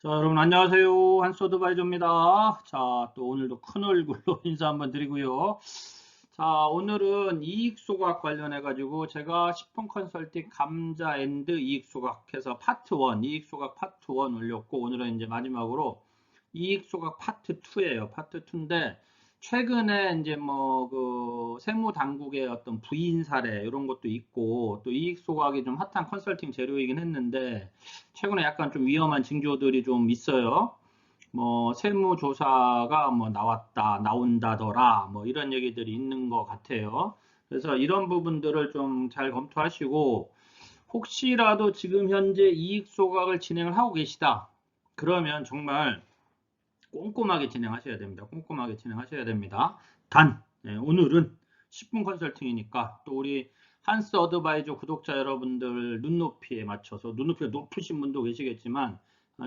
자, 여러분 안녕하세요. 한소드바이저입니다. 자, 또 오늘도 큰 얼굴로 인사 한번 드리고요. 자, 오늘은 이익소각 관련해 가지고 제가 10분 컨설팅 감자 앤드 이익소각 해서 파트 1, 이익소각 파트 1 올렸고, 오늘은 이제 마지막으로 이익소각 파트 2예요. 파트 2인데 최근에 이제 뭐 그 세무 당국의 어떤 부인 사례 이런 것도 있고, 또 이익소각이 좀 핫한 컨설팅 재료이긴 했는데 최근에 약간 좀 위험한 징조들이 좀 있어요. 뭐 세무조사가 뭐 나왔다, 나온다더라, 뭐 이런 얘기들이 있는 것 같아요. 그래서 이런 부분들을 좀 잘 검토하시고, 혹시라도 지금 현재 이익 소각을 진행을 하고 계시다. 그러면 정말 꼼꼼하게 진행하셔야 됩니다. 꼼꼼하게 진행하셔야 됩니다. 오늘은 10분 컨설팅이니까 또 우리 한스 어드바이저 구독자 여러분들 눈높이에 맞춰서, 눈높이가 높으신 분도 계시겠지만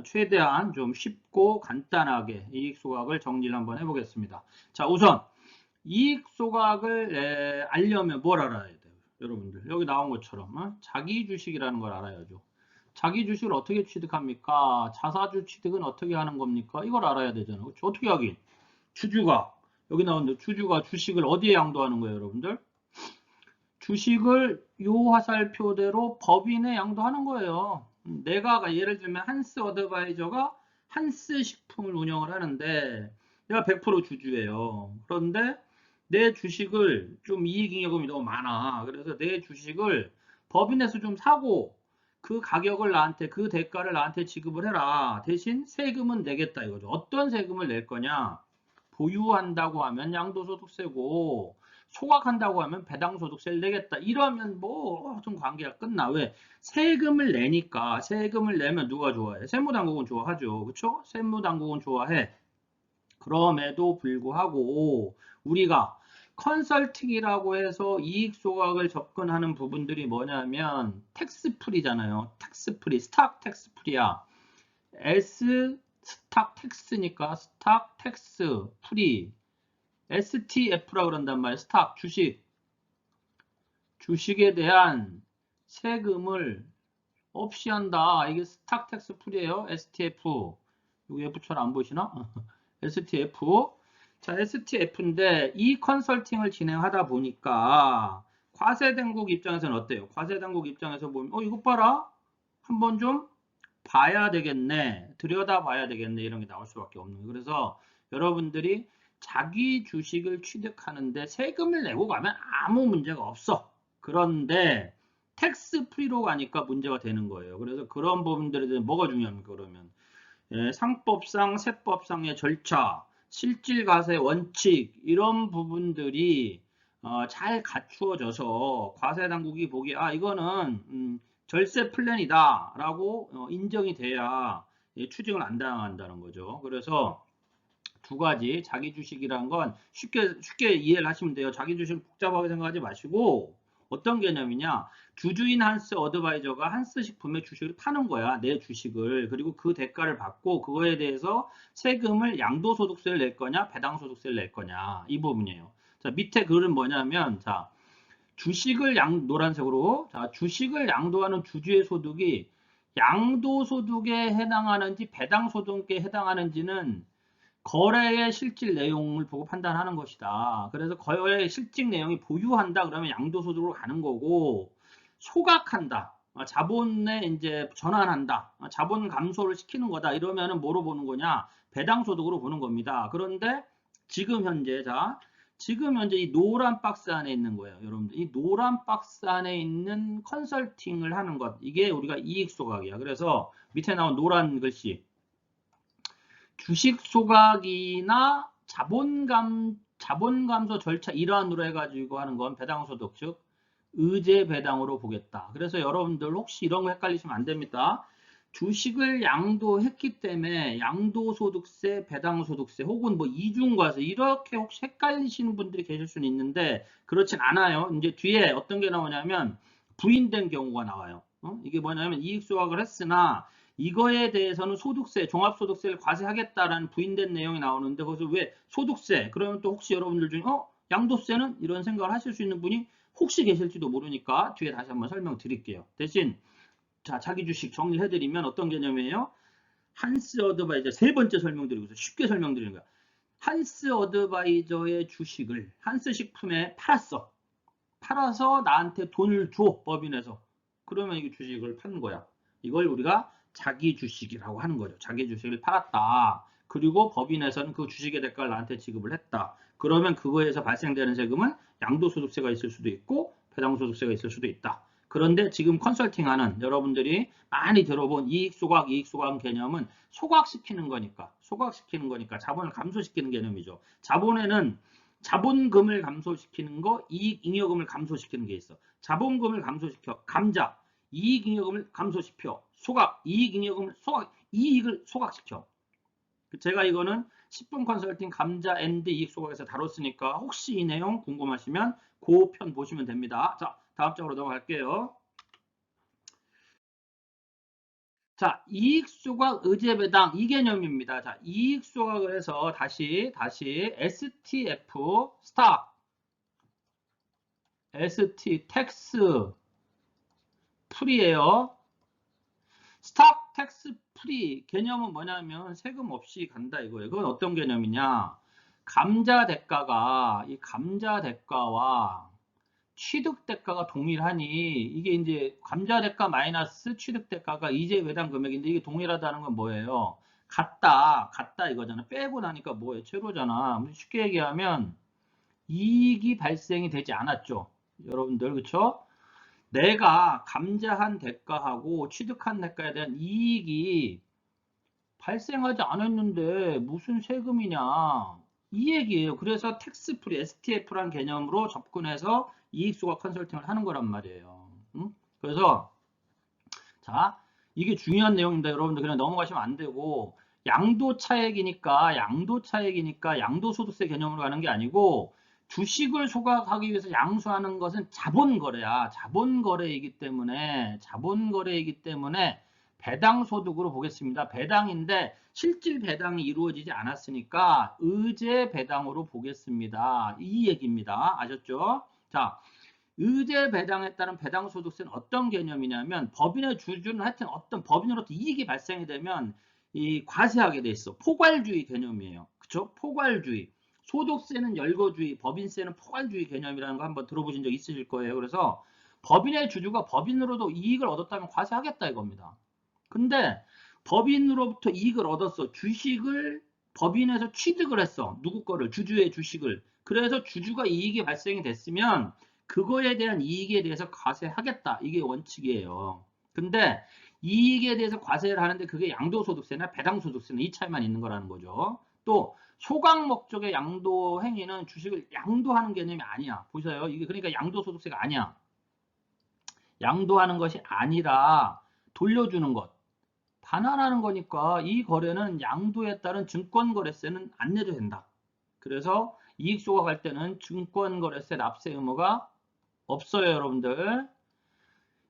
최대한 좀 쉽고 간단하게 이익 소각을 정리를 한번 해보겠습니다. 자, 우선 이익 소각을 알려면 뭘 알아야 돼요? 여러분들 여기 나온 것처럼 자기 주식이라는 걸 알아야죠. 자기 주식을 어떻게 취득합니까? 자사주 취득은 어떻게 하는 겁니까? 이걸 알아야 되잖아요. 그렇죠? 어떻게 하긴? 주주가, 여기 나오는데 주주가 주식을 어디에 양도하는 거예요, 여러분들? 주식을 요 화살표대로 법인에 양도하는 거예요. 내가 예를 들면 한스 어드바이저가 한스 식품을 운영을 하는데 내가 100% 주주예요. 그런데 내 주식을 좀 이익잉여금이 너무 많아. 그래서 내 주식을 법인에서 좀 사고 그 가격을 나한테, 그 대가를 나한테 지급을 해라. 대신 세금은 내겠다 이거죠. 어떤 세금을 낼 거냐? 보유한다고 하면 양도소득세고, 소각한다고 하면 배당소득세를 내겠다. 이러면 모든 관계가 끝나. 왜? 세금을 내니까. 세금을 내면 누가 좋아해? 세무당국은 좋아하죠. 그렇죠? 세무당국은 좋아해. 그럼에도 불구하고 우리가 컨설팅이라고 해서 이익 소각을 접근하는 부분들이 뭐냐면 텍스 프리잖아요. 텍스 프리, 스탁 텍스 프리야. S 스탁 텍스니까 스탁 텍스 프리. STF라 그런단 말이에요. 스탁 주식. 주식에 대한 세금을 없이 한다. 이게 스탁 텍스 프리예요. STF. 여기 F처럼 안 보이시나? STF. 자, STF인데 이 컨설팅을 진행하다 보니까 과세당국 입장에서는 어때요? 과세당국 입장에서 보면 이것 봐라. 한번 좀 봐야 되겠네. 들여다 봐야 되겠네. 이런 게 나올 수밖에 없는 거예요. 그래서 여러분들이 자기 주식을 취득하는데 세금을 내고 가면 아무 문제가 없어. 그런데 텍스 프리로 가니까 문제가 되는 거예요. 그래서 그런 부분들에 대해서 뭐가 중요합니까? 그러면 상법상, 세법상의 절차, 실질과세 원칙 이런 부분들이 잘 갖추어져서 과세당국이 보기에 이거는 절세 플랜이다 라고 인정이 돼야 추징을 안 당한다는 거죠. 그래서 두 가지, 자기 주식이란 건 쉽게 이해를 하시면 돼요. 자기 주식을 복잡하게 생각하지 마시고 어떤 개념이냐? 주주인 한스 어드바이저가 한스 식품의 주식을 파는 거야. 내 주식을. 그리고 그 대가를 받고 그거에 대해서 세금을 양도소득세를 낼 거냐, 배당소득세를 낼 거냐. 이 부분이에요. 자, 밑에 글은 뭐냐면 자, 주식을 노란색으로, 자, 주식을 양도하는 주주의 소득이 양도소득에 해당하는지 배당소득에 해당하는지는 거래의 실질 내용을 보고 판단하는 것이다. 그래서 거래의 실질 내용이 보유한다 그러면 양도소득으로 가는 거고, 소각한다. 자본에 이제 전환한다. 자본 감소를 시키는 거다. 이러면은 뭐로 보는 거냐? 배당소득으로 보는 겁니다. 그런데 지금 현재 이 노란 박스 안에 있는 거예요. 여러분들 이 노란 박스 안에 있는 컨설팅을 하는 것, 이게 우리가 이익소각이야. 그래서 밑에 나온 노란 글씨, 주식 소각이나 자본 감소 절차 일환으로 해가지고 하는 건 배당소득, 즉 의제 배당으로 보겠다. 그래서 여러분들 혹시 이런 거 헷갈리시면 안 됩니다. 주식을 양도했기 때문에 양도소득세, 배당소득세 혹은 뭐 이중과세 이렇게 혹시 헷갈리시는 분들이 계실 수는 있는데 그렇진 않아요. 이제 뒤에 어떤 게 나오냐면 부인된 경우가 나와요. 이게 뭐냐면 이익소각을 했으나 이거에 대해서는 소득세, 종합소득세를 과세하겠다라는 부인된 내용이 나오는데 거기서 왜 소득세? 그러면 또 혹시 여러분들 중에 양도세는? 이런 생각을 하실 수 있는 분이 혹시 계실지도 모르니까 뒤에 다시 한번 설명드릴게요. 대신 자, 자기 주식 정리를 해드리면 어떤 개념이에요? 한스 어드바이저 세 번째 설명드리고 있어. 쉽게 설명드리는 거야. 한스 어드바이저의 주식을 한스 식품에 팔았어. 팔아서 나한테 돈을 줘, 법인에서. 그러면 이게 주식을 파는 거야. 이걸 우리가 자기 주식이라고 하는 거죠. 자기 주식을 팔았다. 그리고 법인에서는 그 주식의 대가를 나한테 지급을 했다. 그러면 그거에서 발생되는 세금은 양도소득세가 있을 수도 있고 배당소득세가 있을 수도 있다. 그런데 지금 컨설팅하는 여러분들이 많이 들어본 이익소각, 이익소각 개념은 소각시키는 거니까, 자본을 감소시키는 개념이죠. 자본에는 자본금을 감소시키는 거, 이익잉여금을 감소시키는 게 있어. 자본금을 감소시켜, 감자, 이익잉여금을 감소시켜, 소각, 이익잉여금을 이익을 소각시켜. 제가 이거는 10분 컨설팅 감자 앤드 이익 소각에서 다뤘으니까 혹시 이 내용 궁금하시면 그 편 보시면 됩니다. 자, 다음 장으로 넘어갈게요. 자, 이익소각 의제배당 이 개념입니다. 자, 이익소각을 해서 다시 STF 스탁 ST 텍스 프리예요. 스탁 텍스 프리 개념은 뭐냐면 세금 없이 간다 이거예요. 그건 어떤 개념이냐? 감자 대가가 이 감자 대가와 취득 대가가 동일하니 이게 이제 감자 대가 마이너스 취득 대가가 이제 배당 금액인데 이게 동일하다는 건 뭐예요? 같다 이거잖아. 빼고 나니까 뭐예요? 제로잖아. 쉽게 얘기하면 이익이 발생이 되지 않았죠. 여러분들 그쵸? 내가 감자한 대가하고 취득한 대가에 대한 이익이 발생하지 않았는데 무슨 세금이냐 이 얘기예요. 그래서 텍스 프리 STF라는 개념으로 접근해서 이익소각 컨설팅을 하는 거란 말이에요. 그래서 자 이게 중요한 내용입니다. 여러분들 그냥 넘어가시면 안 되고 양도차액이니까 양도소득세 개념으로 가는 게 아니고 주식을 소각하기 위해서 양수하는 것은 자본거래야. 자본거래이기 때문에 배당소득으로 보겠습니다. 배당인데 실질 배당이 이루어지지 않았으니까 의제 배당으로 보겠습니다. 이 얘기입니다. 아셨죠? 자, 의제 배당에 따른 배당소득세는 어떤 개념이냐면 법인의 주주는 하여튼 어떤 법인으로부터 이익이 발생이 되면 이 과세하게 돼 있어. 포괄주의 개념이에요. 그쵸? 포괄주의. 소득세는 열거주의, 법인세는 포괄주의 개념이라는 거 한번 들어보신 적 있으실 거예요. 그래서 법인의 주주가 법인으로도 이익을 얻었다면 과세하겠다 이겁니다. 근데 법인으로부터 이익을 얻었어. 주식을 법인에서 취득을 했어. 누구 거를? 주주의 주식을. 그래서 주주가 이익이 발생이 됐으면 그거에 대한 이익에 대해서 과세하겠다. 이게 원칙이에요. 근데 이익에 대해서 과세를 하는데 그게 양도소득세나 배당소득세나 이 차이만 있는 거라는 거죠. 또 소각 목적의 양도 행위는 주식을 양도하는 개념이 아니야. 보세요. 이게 그러니까 양도소득세가 아니야. 양도하는 것이 아니라 돌려주는 것. 반환하는 거니까 이 거래는 양도에 따른 증권거래세는 안 내도 된다. 그래서 이익소각할 때는 증권거래세 납세 의무가 없어요, 여러분들.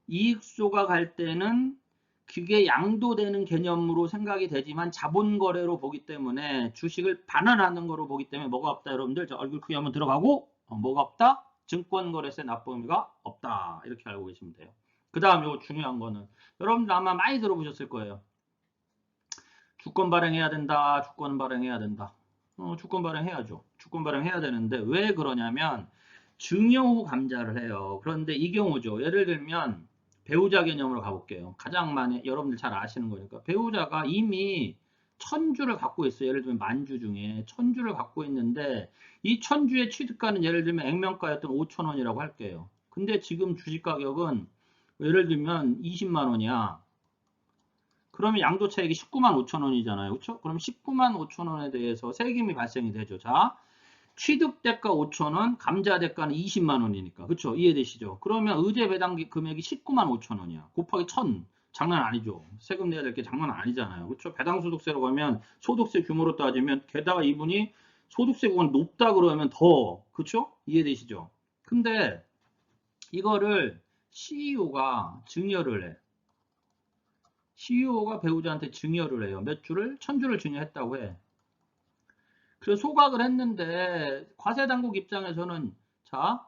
이익소각할 때는 그게 양도되는 개념으로 생각이 되지만 자본거래로 보기 때문에 주식을 반환하는 거로 보기 때문에 뭐가 없다, 여러분들. 자, 얼굴 크게 한번 들어가고 뭐가 없다? 증권거래세 납부 의무가 없다. 이렇게 알고 계시면 돼요. 그 다음 요거 중요한 거는 여러분들 아마 많이 들어보셨을 거예요. 주권 발행해야 된다. 주권 발행해야 된다. 주권 발행해야죠. 주권 발행해야 되는데 왜 그러냐면 증여 후 감자를 해요. 그런데 이 경우죠. 예를 들면 배우자 개념으로 가볼게요. 가장 많이 여러분들 잘 아시는 거니까 배우자가 이미 1000주를 갖고 있어요. 예를 들면 만주 중에 1000주를 갖고 있는데 이 1000주의 취득가는 예를 들면 액면가였던 5,000원이라고 할게요. 근데 지금 주식 가격은 예를 들면 20만 원이야. 그러면 양도차익이 19만 5천 원이잖아요. 그렇죠? 그럼 19만 5천 원에 대해서 세금이 발생이 되죠. 자, 취득대가 5천 원, 감자대가는 20만 원이니까. 그렇죠? 이해되시죠? 그러면 의제 배당 금액이 19만 5천 원이야. 곱하기 1000. 장난 아니죠. 세금 내야 될 게 장난 아니잖아요. 그렇죠? 배당소득세라고 하면 소득세 규모로 따지면 게다가 이분이 소득세 구간이 높다 그러면 더. 그렇죠? 이해되시죠? 근데 이거를 CEO가 증여를 해. CEO가 배우자한테 증여를 해요. 몇 주를? 1000주를 증여했다고 해. 그래서 소각을 했는데 과세당국 입장에서는 자,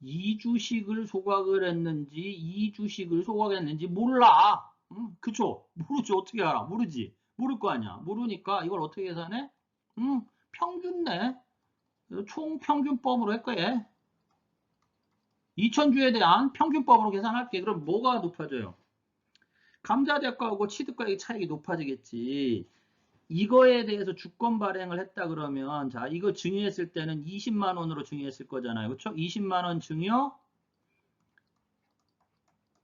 2주식을 소각을 했는지 2주식을 소각했는지 몰라. 그쵸? 모르지. 어떻게 알아? 모르지. 모를 거 아니야. 모르니까 이걸 어떻게 계산해? 평균 내. 총평균법으로 할 거야. 2000주에 대한 평균법으로 계산할게. 그럼 뭐가 높아져요? 감자대가하고 취득가액 차익이 높아지겠지. 이거에 대해서 주권 발행을 했다 그러면 자 이거 증여했을 때는 20만 원으로 증여했을 거잖아요. 그렇죠? 20만 원 증여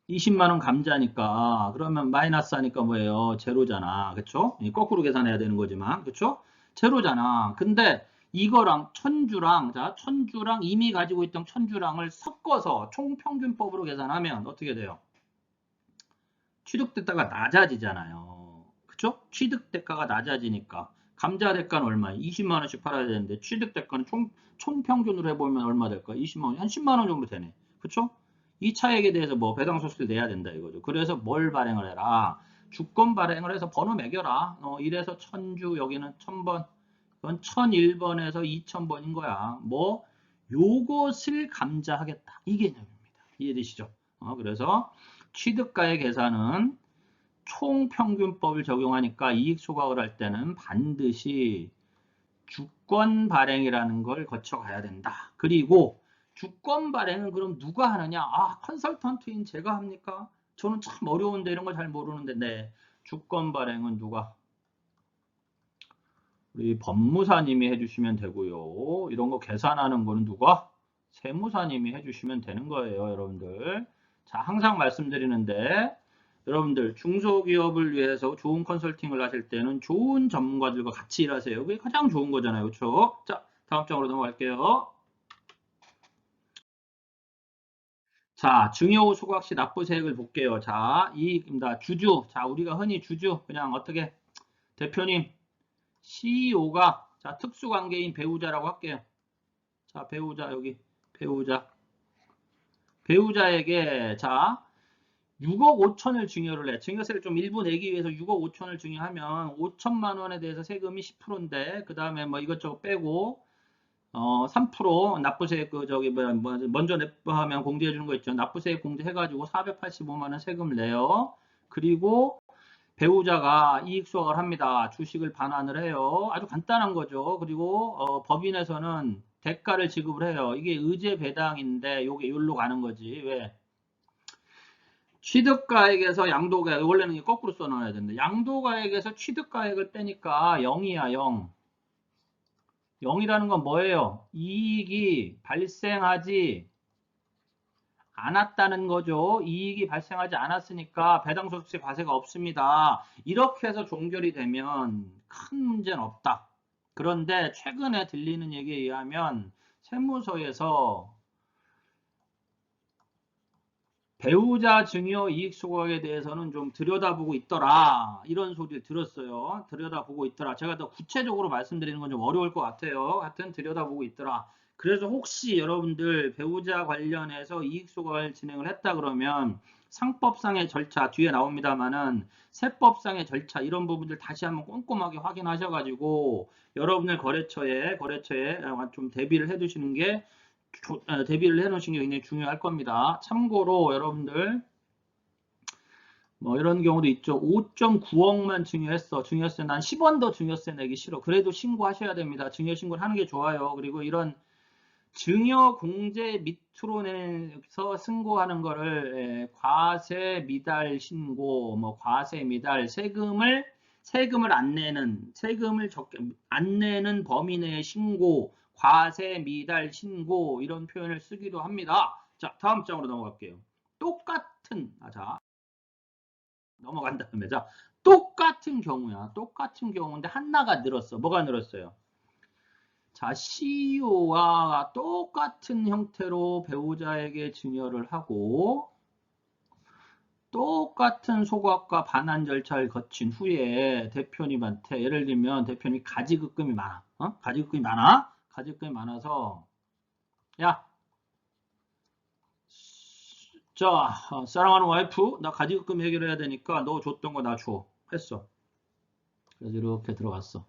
20만 원 감자니까 그러면 마이너스 하니까 뭐예요? 제로잖아. 그렇죠? 거꾸로 계산해야 되는 거지만 그렇죠? 제로잖아. 근데 이거랑 천주랑 자 천주랑 이미 가지고 있던 천주랑을 섞어서 총평균법으로 계산하면 어떻게 돼요? 취득대가가 낮아지잖아요. 그쵸? 취득대가가 낮아지니까 감자 대가는 얼마예요? 20만 원씩 팔아야 되는데 취득대가는 총평균으로 해보면 얼마 될까? 20만 원, 한 10만 원 정도 되네. 그쵸? 이 차액에 대해서 뭐 배당소득세를 내야 된다 이거죠. 그래서 뭘 발행을 해라? 주권 발행을 해서 번호 매겨라. 이래서 천주 여기는 1000번, 이건 1001번에서 2000번인 거야. 뭐 요것을 감자하겠다. 이 개념입니다. 이해되시죠? 그래서 취득가의 계산은 총평균법을 적용하니까 이익 소각을 할 때는 반드시 주권 발행이라는 걸 거쳐가야 된다. 그리고 주권 발행은 그럼 누가 하느냐? 아, 컨설턴트인 제가 합니까? 저는 참 어려운데 이런 거 잘 모르는데 네. 주권 발행은 누가? 우리 법무사님이 해주시면 되고요. 이런 거 계산하는 거는 누가? 세무사님이 해주시면 되는 거예요, 여러분들. 자, 항상 말씀드리는데 여러분들 중소기업을 위해서 좋은 컨설팅을 하실 때는 좋은 전문가들과 같이 일하세요. 그게 가장 좋은 거잖아요. 그렇죠? 자, 다음 장으로 넘어갈게요. 자, 증여후 소각시 납부세액을 볼게요. 자, 이익입니다. 주주. 자, 우리가 흔히 주주 그냥 어떻게 대표님 CEO가 자, 특수관계인 배우자라고 할게요. 자, 배우자 여기 배우자. 배우자에게 자, 6억 5천을 증여를 해. 증여세를 좀 일부 내기 위해서 6억 5천을 증여하면 5천만 원에 대해서 세금이 10%인데 그 다음에 뭐 이것저것 빼고 3% 납부세액 그 저기 뭐 먼저 납부하면 공제해 주는 거 있죠. 납부세액 공제해가지고 485만 원 세금을 내요. 그리고 배우자가 이익 수확을 합니다. 주식을 반환을 해요. 아주 간단한 거죠. 그리고 법인에서는 대가를 지급을 해요. 이게 의제 배당인데 요게 여기로 가는 거지. 왜? 취득가액에서 양도가액, 원래는 거꾸로 써놔야 되는데, 양도가액에서 취득가액을 빼니까 0이야, 0. 0이라는 건 뭐예요? 이익이 발생하지 않았다는 거죠. 이익이 발생하지 않았으니까 배당소득세 과세가 없습니다. 이렇게 해서 종결이 되면 큰 문제는 없다. 그런데 최근에 들리는 얘기에 의하면 세무서에서 배우자 증여 이익 소각에 대해서는 좀 들여다보고 있더라. 이런 소리를 들었어요. 들여다보고 있더라. 제가 더 구체적으로 말씀드리는 건 좀 어려울 것 같아요. 하여튼 들여다보고 있더라. 그래서 혹시 여러분들 배우자 관련해서 이익 소각을 진행을 했다 그러면 상법상의 절차 뒤에 나옵니다만은 세법상의 절차 이런 부분들 다시 한번 꼼꼼하게 확인하셔가지고 여러분의 거래처에 좀 대비를 해두시는 게 대비를 해놓으신 게 굉장히 중요할 겁니다. 참고로 여러분들 뭐 이런 경우도 있죠. 5.9억만 증여했어. 증여세 난 10원 더 증여세 내기 싫어. 그래도 신고하셔야 됩니다. 증여 신고를 하는 게 좋아요. 그리고 이런 증여 공제 밑으로 내서 신고하는 거를 과세 미달 신고, 뭐 과세 미달 세금을 안 내는 세금을 적게 안 내는 범위 내의 신고, 과세 미달 신고 이런 표현을 쓰기도 합니다. 자, 다음 장으로 넘어갈게요. 똑같은 자 넘어간 다음에 자 똑같은 경우야. 똑같은 경우인데 하나가 늘었어. 뭐가 늘었어요? 자, CEO와 똑같은 형태로 배우자에게 증여를 하고 똑같은 소각과 반환 절차를 거친 후에 대표님한테 예를 들면 대표님이 가지급금이 많아. 가지급금이 많아? 가지급금이 많아서 야, 자, 사랑하는 와이프, 나 가지급금 해결해야 되니까 너 줬던 거 나 줘. 했어. 그래서 이렇게 들어갔어.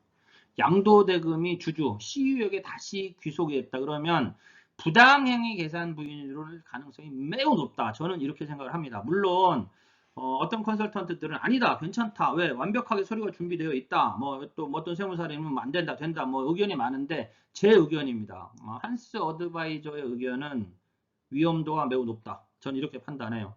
양도대금이 주주 CEO에게 다시 귀속이 됐다 그러면 부당행위 계산 부인으로 가능성이 매우 높다. 저는 이렇게 생각을 합니다. 물론 어떤 컨설턴트들은 아니다, 괜찮다, 왜 완벽하게 서류가 준비되어 있다, 뭐 또 어떤 세무사님은 안 된다, 된다, 뭐 의견이 많은데 제 의견입니다. 한스 어드바이저의 의견은 위험도가 매우 높다. 저는 이렇게 판단해요.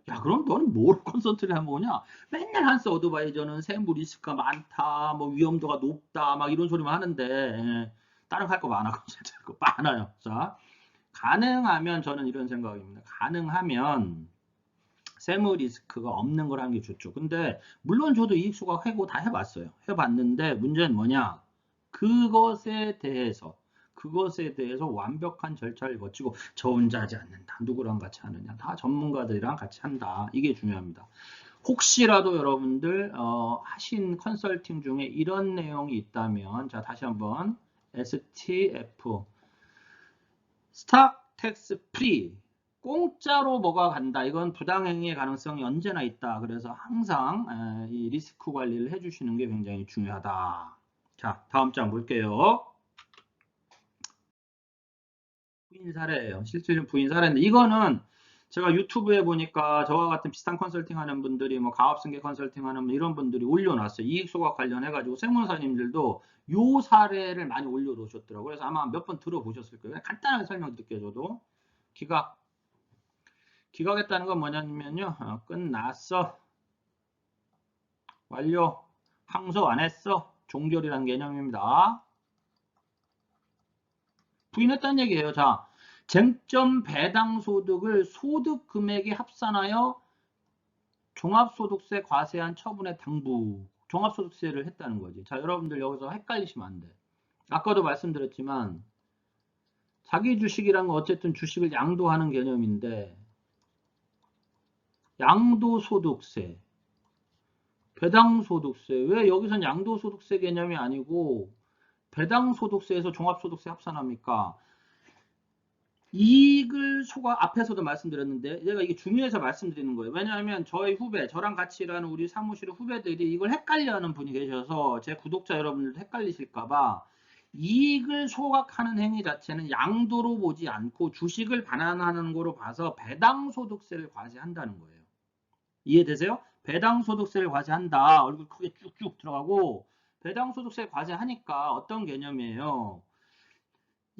야, 그럼 너는 뭘 컨설팅을 하는 거냐? 맨날 한스 어드바이저는 세무 리스크가 많다, 뭐 위험도가 높다, 막 이런 소리만 하는데 다른 거 할 거 많아, 많아요. 자, 가능하면 저는 이런 생각입니다. 가능하면 세무 리스크가 없는 걸 하는 게 좋죠. 근데 물론 저도 이익수가 해고 다 해봤어요. 해봤는데 문제는 뭐냐? 그것에 대해서 완벽한 절차를 거치고 저 혼자 하지 않는다. 누구랑 같이 하느냐? 다 전문가들이랑 같이 한다. 이게 중요합니다. 혹시라도 여러분들 하신 컨설팅 중에 이런 내용이 있다면 자 다시 한번 STF 스탁 텍스 프리 공짜로 뭐가 간다. 이건 부당행위의 가능성이 언제나 있다. 그래서 항상 이 리스크 관리를 해주시는 게 굉장히 중요하다. 자, 다음 장 볼게요. 부인 사례예요. 실질적인 부인 사례인데 이거는 제가 유튜브에 보니까 저와 같은 비슷한 컨설팅 하는 분들이 뭐 가압승계 컨설팅 하는 이런 분들이 올려놨어요. 이익소각 관련해가지고 세무사님들도 요 사례를 많이 올려놓으셨더라고요. 그래서 아마 몇 번 들어보셨을 거예요. 간단하게 설명드릴게요. 저도. 기각했다는 건 뭐냐면요. 끝났어. 완료. 항소 안 했어. 종결이라는 개념입니다. 부인했다는 얘기예요. 자, 쟁점 배당 소득을 소득 금액에 합산하여 종합소득세 과세한 처분의 당부. 종합소득세를 했다는 거지. 자, 여러분들 여기서 헷갈리시면 안 돼. 아까도 말씀드렸지만 자기 주식이란 건 어쨌든 주식을 양도하는 개념인데 양도소득세, 배당소득세. 왜 여기선 양도소득세 개념이 아니고 배당소득세에서 종합소득세 합산합니까? 이익을 소각 앞에서도 말씀드렸는데 제가 이게 중요해서 말씀드리는 거예요. 왜냐하면 저희 후배, 저랑 같이 일하는 우리 사무실 후배들이 이걸 헷갈려하는 분이 계셔서 제 구독자 여러분들도 헷갈리실까봐 이익을 소각하는 행위 자체는 양도로 보지 않고 주식을 반환하는 거로 봐서 배당소득세를 과세한다는 거예요. 이해되세요? 배당소득세를 과세한다. 얼굴 크게 쭉쭉 들어가고 배당소득세 과세하니까 어떤 개념이에요?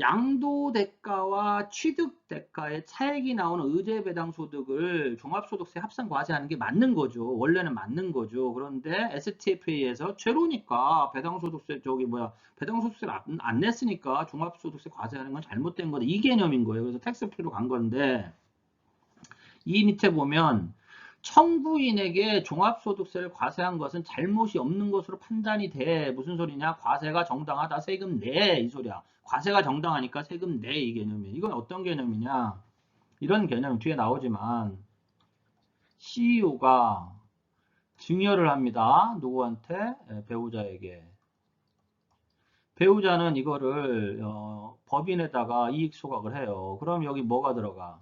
양도 대가와 취득 대가의 차액이 나오는 의제 배당 소득을 종합소득세 합산 과세하는 게 맞는 거죠. 원래는 맞는 거죠. 그런데 STFA에서 제로니까 배당소득세 배당소득세를 안 냈으니까 종합소득세 과세하는 건 잘못된 거다. 이 개념인 거예요. 그래서 텍스프리로 간 건데 이 밑에 보면 청구인에게 종합소득세를 과세한 것은 잘못이 없는 것으로 판단이 돼. 무슨 소리냐? 과세가 정당하다. 세금 내. 이 소리야. 과세가 정당하니까 세금 내. 이 개념이에요. 이건 어떤 개념이냐? 이런 개념 뒤에 나오지만 CEO가 증여를 합니다. 누구한테? 배우자에게. 배우자는 이거를 법인에다가 이익 소각을 해요. 그럼 여기 뭐가 들어가?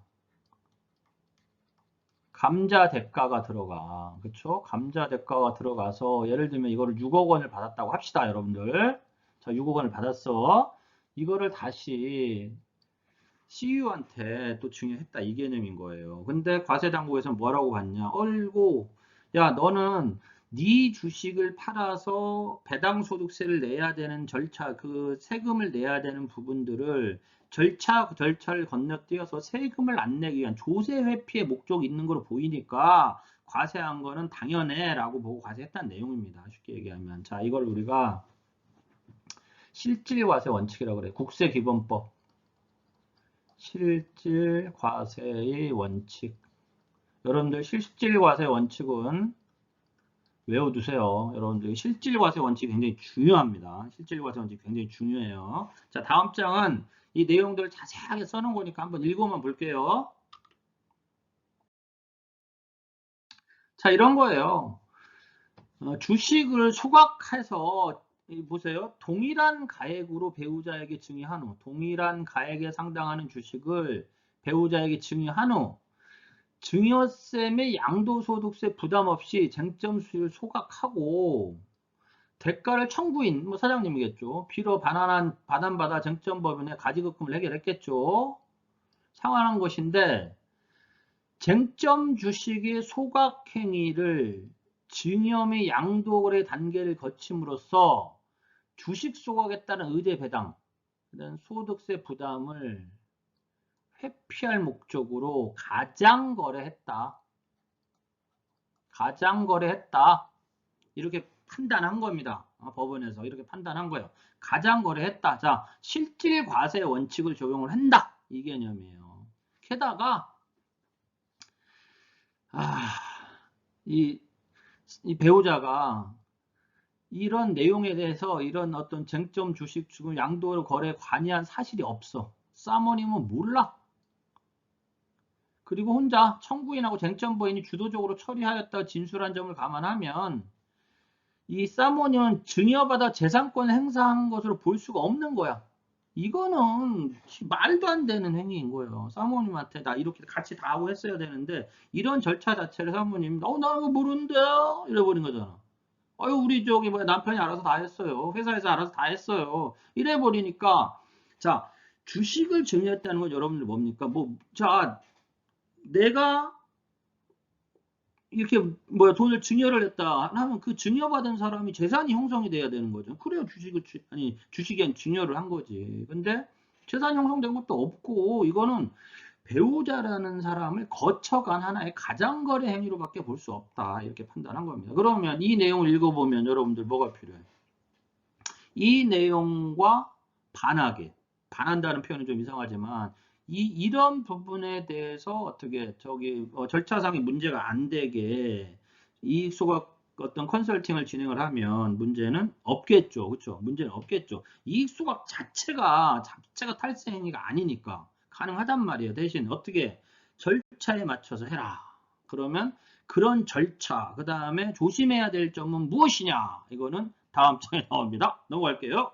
감자 대가가 들어가. 그쵸? 감자 대가가 들어가서 예를 들면 이거를 6억 원을 받았다고 합시다, 여러분들. 자, 6억 원을 받았어. 이거를 다시 CU한테 또 증여했다 이 개념인 거예요. 근데 과세당국에서는 뭐라고 봤냐? 얼고 야, 너는 네 주식을 팔아서 배당소득세를 내야 되는 절차, 그 세금을 내야 되는 부분들을 절차를 건너뛰어서 세금을 안 내기 위한 조세 회피의 목적이 있는 걸로 보이니까 과세한 거는 당연해 라고 보고 과세했다는 내용입니다. 쉽게 얘기하면. 자, 이걸 우리가 실질과세 원칙이라고 그래. 국세기본법. 실질과세의 원칙. 여러분들 실질과세 원칙은 외워두세요. 여러분들 실질과세 원칙이 굉장히 중요합니다. 실질과세 원칙이 굉장히 중요해요. 자, 다음 장은 이 내용들을 자세하게 써놓은 거니까 한번 읽어만 볼게요. 자, 이런 거예요. 주식을 소각해서 보세요. 동일한 가액으로 배우자에게 증여한 후 동일한 가액에 상당하는 주식을 배우자에게 증여한 후 증여세 및 양도소득세 부담 없이 쟁점 수익을 소각하고 대가를 청구인 뭐 사장님이겠죠. 비로 반환받아 쟁점법인에 가지급금을 해결했겠죠. 상환한 것인데 쟁점 주식의 소각행위를 증여 및 양도거래 단계를 거침으로써 주식 소각에 따른 의대 배당, 소득세 부담을 회피할 목적으로 가장거래했다. 가장거래했다. 이렇게 판단한 겁니다. 법원에서 이렇게 판단한 거예요. 가장거래했다. 자, 실질과세 원칙을 적용을 한다. 이 개념이에요. 게다가 이 배우자가 이런 내용에 대해서 이런 어떤 쟁점 주식 주금 양도 거래 관여한 사실이 없어. 사모님은 몰라. 그리고 혼자 청구인하고 쟁점부인이 주도적으로 처리하였다 진술한 점을 감안하면 이 사모님은 증여받아 재산권을 행사한 것으로 볼 수가 없는 거야. 이거는 말도 안 되는 행위인 거예요. 사모님한테 나 이렇게 같이 다 하고 했어야 되는데 이런 절차 자체를 사모님 나 이거 모르는데요? 이래버린 거잖아. 아유 우리 저기 뭐야 남편이 알아서 다 했어요. 회사에서 알아서 다 했어요. 이래버리니까 자 주식을 증여했다는 건 여러분들 뭡니까? 자 내가 이렇게 뭐야 돈을 증여를 했다 하면 그 증여받은 사람이 재산이 형성이 돼야 되는 거죠. 그래야 주식이 증여를 한 거지. 근데 재산이 형성된 것도 없고 이거는 배우자라는 사람을 거쳐간 하나의 가장거래 행위로밖에 볼 수 없다. 이렇게 판단한 겁니다. 그러면 이 내용을 읽어보면 여러분들 뭐가 필요해? 이 내용과 반한다는 표현은 좀 이상하지만 이런 부분에 대해서 어떻게 절차상의 문제가 안 되게 이익소각 어떤 컨설팅을 진행을 하면 문제는 없겠죠. 그렇죠? 문제는 없겠죠. 이익소각 자체가 탈세 행위가 아니니까 가능하단 말이에요. 대신 어떻게 절차에 맞춰서 해라. 그러면 그런 절차, 그 다음에 조심해야 될 점은 무엇이냐? 이거는 다음 장에 나옵니다. 넘어갈게요.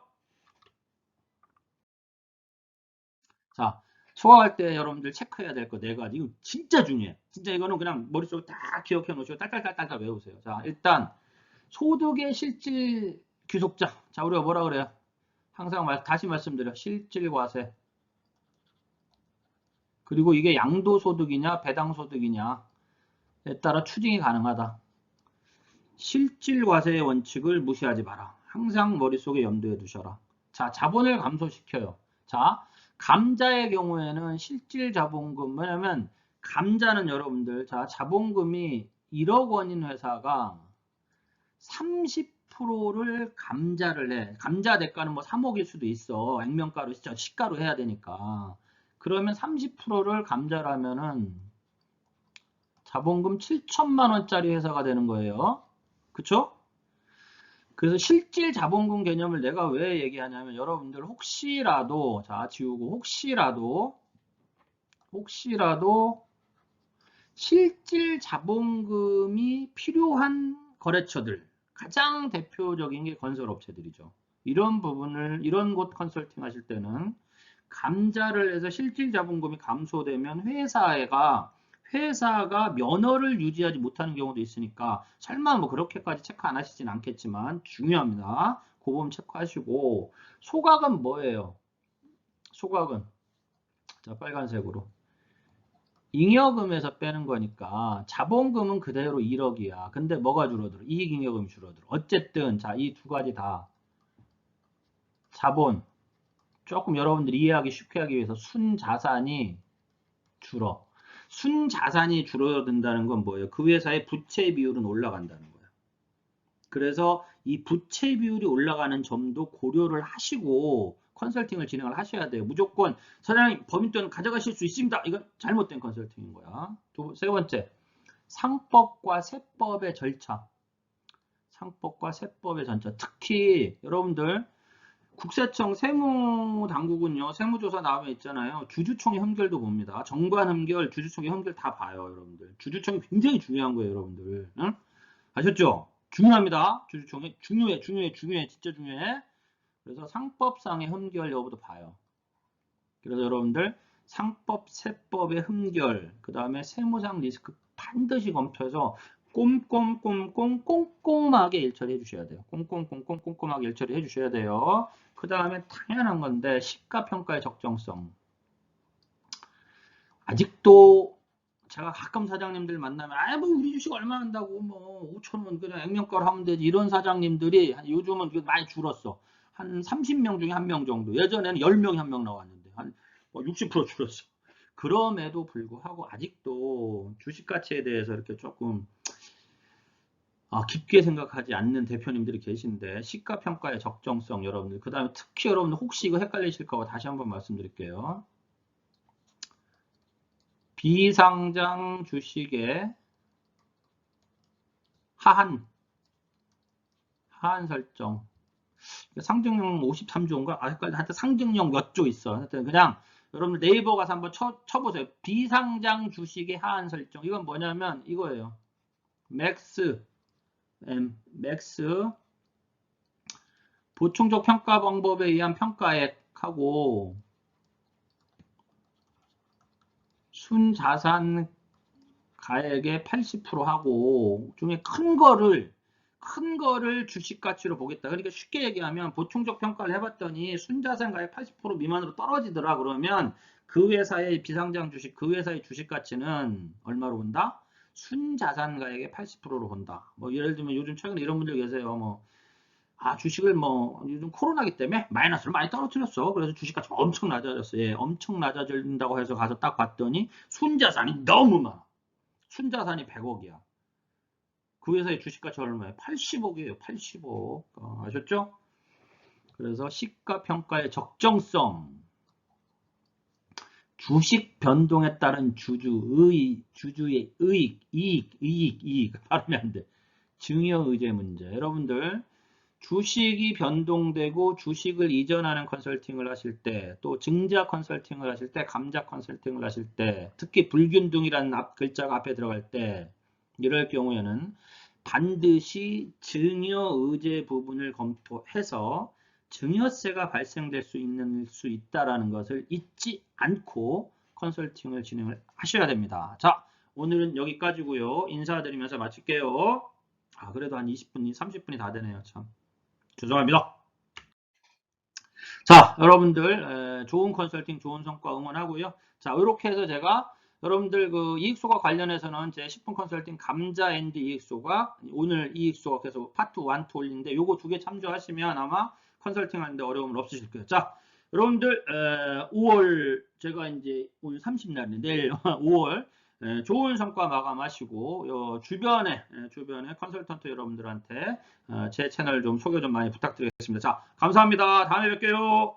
자, 소화할 때 여러분들 체크해야 될 거 4가지. 이거 진짜 중요해. 진짜 이거는 그냥 머릿속에 다 기억해 놓으시고 딸딸딸딸 외우세요. 자, 일단 소득의 실질 귀속자. 자, 우리가 뭐라 그래요? 항상 다시 말씀드려. 실질과세. 그리고 이게 양도소득이냐 배당소득이냐에 따라 추징이 가능하다. 실질과세의 원칙을 무시하지 마라. 항상 머릿속에 염두에 두셔라. 자, 자본을 감소시켜요. 자, 감자의 경우에는 실질 자본금, 왜냐면 감자는 여러분들, 자, 자본금이 1억 원인 회사가 30%를 감자를 해. 감자 대가는 뭐 3억일 수도 있어. 액면가로, 시가로 해야 되니까. 그러면 30%를 감자라면은 자본금 7천만 원짜리 회사가 되는 거예요. 그쵸? 그래서 실질 자본금 개념을 내가 왜 얘기하냐면 여러분들 혹시라도 자 지우고 혹시라도 실질 자본금이 필요한 거래처들 가장 대표적인 게 건설업체들이죠. 이런 곳 컨설팅 하실 때는 감자를 해서 실질 자본금이 감소되면 회사가 면허를 유지하지 못하는 경우도 있으니까 설마 뭐 그렇게까지 체크 안 하시진 않겠지만 중요합니다. 그 부분 체크하시고 소각은 뭐예요? 소각은 자 빨간색으로 잉여금에서 빼는 거니까 자본금은 그대로 1억이야. 근데 뭐가 줄어들어? 이익잉여금이 줄어들어. 어쨌든 자 이 두 가지 다 자본 조금 여러분들이 이해하기 쉽게 하기 위해서 순자산이 줄어. 순자산이 줄어든다는 건 뭐예요? 그 회사의 부채 비율은 올라간다는 거예요. 그래서 이 부채 비율이 올라가는 점도 고려를 하시고 컨설팅을 진행을 하셔야 돼요. 무조건 사장님 법인돈 가져가실 수 있습니다. 이건 잘못된 컨설팅인 거야. 세 번째, 상법과 세법의 절차. 상법과 세법의 절차. 특히 여러분들 국세청 세무당국은요. 세무조사 나오면 있잖아요. 주주총회 흠결도 봅니다. 정관 흠결, 주주총회 흠결 다 봐요. 여러분들. 주주총회 굉장히 중요한 거예요. 여러분들. 응? 아셨죠? 중요합니다. 주주총회. 중요해. 진짜 중요해. 그래서 상법상의 흠결 여부도 봐요. 그래서 여러분들 상법, 세법의 흠결, 그 다음에 세무상 리스크 반드시 검토해서 꼼꼼하게 일처리해 주셔야 돼요. 꼼꼼하게 일처리해 주셔야 돼요. 그 다음에 당연한 건데 시가평가의 적정성. 아직도 제가 가끔 사장님들 만나면 뭐 우리 주식 얼마 한다고 뭐 5,000원 그냥 액면가로 하면 되지 이런 사장님들이 요즘은 많이 줄었어. 한 30명 중에 1명 정도. 예전에는 10명이 1명 나왔는데 한 60% 줄었어. 그럼에도 불구하고 아직도 주식 가치에 대해서 이렇게 조금 깊게 생각하지 않는 대표님들이 계신데 시가평가의 적정성 여러분들 그 다음에 특히 여러분들 혹시 이거 헷갈리실까 봐 다시 한번 말씀드릴게요. 비상장 주식의 하한 설정 상징용 53조인가? 헷갈려. 하여튼 상징용 몇 조 있어. 하여튼 그냥 여러분들 네이버 가서 한번 쳐보세요. 비상장 주식의 하한 설정. 이건 뭐냐면 이거예요. 맥스 보충적 평가 방법에 의한 평가액하고 순자산 가액의 80% 하고 중에 큰 거를 주식 가치로 보겠다. 그러니까 쉽게 얘기하면 보충적 평가를 해봤더니 순자산 가액 80% 미만으로 떨어지더라. 그러면 그 회사의 비상장 주식, 그 회사의 주식 가치는 얼마로 본다? 순자산 가액의 80%로 본다. 뭐 예를 들면 요즘 최근에 이런 분들 계세요. 주식을 요즘 코로나기 때문에 마이너스를 많이 떨어뜨렸어. 그래서 주식 가치가 엄청 낮아졌어. 예, 엄청 낮아진다고 해서 가서 딱 봤더니 순자산이 너무 많아. 순자산이 100억이야. 그 회사의 주식가치 얼마예요? 80억이에요. 80억. 아셨죠? 그래서 시가평가의 적정성. 주식 변동에 따른 주주의 이익. 발음이 안 돼. 증여의제 문제. 여러분들 주식이 변동되고 주식을 이전하는 컨설팅을 하실 때, 또 증자 컨설팅을 하실 때, 감자 컨설팅을 하실 때, 특히 불균등이라는 글자가 앞에 들어갈 때, 이럴 경우에는 반드시 증여의제 부분을 검토해서 증여세가 발생될 수 있다는 것을 잊지 않고 컨설팅을 진행을 하셔야 됩니다. 자, 오늘은 여기까지고요. 인사드리면서 마칠게요. 그래도 한 20분, 30분이 다 되네요. 참. 죄송합니다. 자, 여러분들 좋은 컨설팅, 좋은 성과 응원하고요. 자, 이렇게 해서 제가 여러분들 그 이익소가 관련해서는 제 10분 컨설팅 감자 앤드 이익소가 오늘 이익소가 계속 파트 1, 2 올리는데 요거 두 개 참조하시면 아마 컨설팅 하는데 어려움은 없으실 거예요. 자, 여러분들 5월 제가 이제 오늘 30날인데 내일 5월 좋은 성과 마감하시고 주변에 컨설턴트 여러분들한테 제 채널 좀 소개 좀 많이 부탁드리겠습니다. 자, 감사합니다. 다음에 뵐게요.